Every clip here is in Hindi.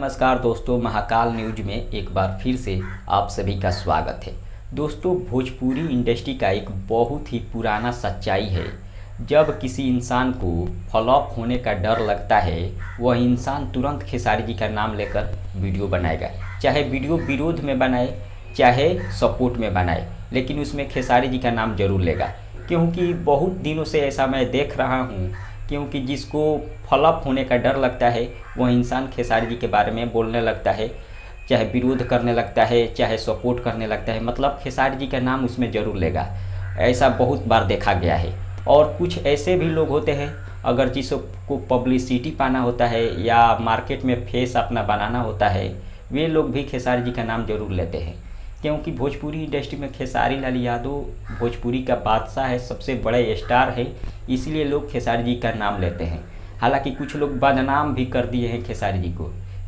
नमस्कार दोस्तों, महाकाल न्यूज में एक बार फिर से आप सभी का स्वागत है। दोस्तों, भोजपुरी इंडस्ट्री का एक बहुत ही पुराना सच्चाई है। जब किसी इंसान को फ्लॉप होने का डर लगता है, वह इंसान तुरंत खेसारी जी का नाम लेकर वीडियो बनाएगा। चाहे वीडियो विरोध में बनाए, चाहे सपोर्ट में बनाए, लेकिन उसमें खेसारी जी का नाम जरूर लेगा। क्योंकि बहुत दिनों से ऐसा मैं देख रहा हूँ, क्योंकि जिसको फ्लॉप होने का डर लगता है वह इंसान खेसारी जी के बारे में बोलने लगता है, चाहे विरोध करने लगता है, चाहे सपोर्ट करने लगता है, मतलब खेसारी जी का नाम उसमें ज़रूर लेगा। ऐसा बहुत बार देखा गया है। और कुछ ऐसे भी लोग होते हैं, अगर जिसको पब्लिसिटी पाना होता है या मार्केट में फेस अपना बनाना होता है, वे लोग भी खेसारी जी का नाम ज़रूर लेते हैं। क्योंकि भोजपुरी इंडस्ट्री में खेसारी लाल यादव भोजपुरी का बादशाह है, सबसे बड़े स्टार है, इसलिए लोग खेसारी जी का नाम लेते हैं। हालांकि कुछ लोग बदनाम भी कर दिए हैं खेसारी जी को,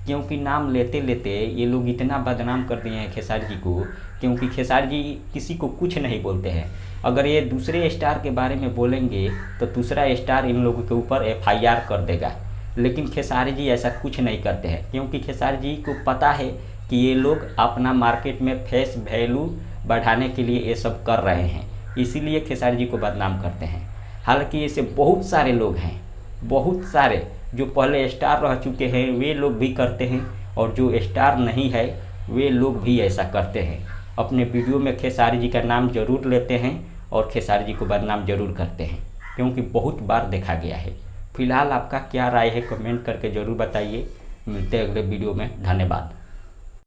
क्योंकि नाम लेते लेते ये लोग इतना बदनाम कर दिए हैं खेसारी जी को, क्योंकि खेसारी जी किसी को कुछ नहीं बोलते हैं। अगर ये दूसरे स्टार के बारे में बोलेंगे तो दूसरा स्टार इन लोगों के ऊपर FIR कर देगा, लेकिन खेसारी जी ऐसा कुछ नहीं करते हैं, क्योंकि खेसारी जी को पता है कि ये लोग अपना मार्केट में फेस वैल्यू बढ़ाने के लिए ये सब कर रहे हैं, इसीलिए खेसारी जी को बदनाम करते हैं। हालांकि ऐसे बहुत सारे लोग हैं, बहुत सारे जो पहले स्टार रह चुके हैं वे लोग भी करते हैं, और जो स्टार नहीं है वे लोग भी ऐसा करते हैं। अपने वीडियो में खेसारी जी का नाम जरूर लेते हैं और खेसारी जी को बदनाम जरूर करते हैं, क्योंकि बहुत बार देखा गया है। फिलहाल आपका क्या राय है कमेंट करके ज़रूर बताइए। मिलते हैं अगले वीडियो में। धन्यवाद।